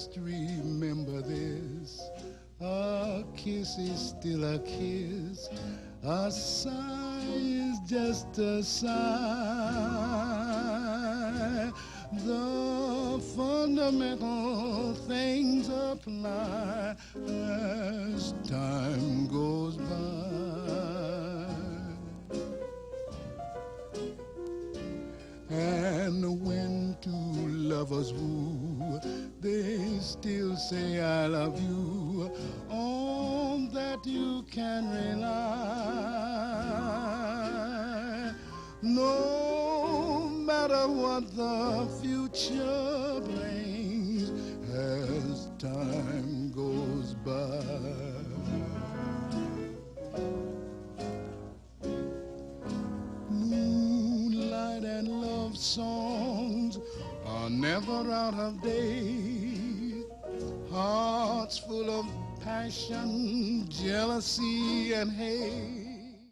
Just remember this, a kiss is still a kiss, a sigh is just a sigh. The fundamental things apply as time goes by. And when two lovers woo, they still say I love you. On that you can rely. No matter what the future brings as time goes by. Moonlight and love songs are never out of date. Hearts full of passion, jealousy, and hate.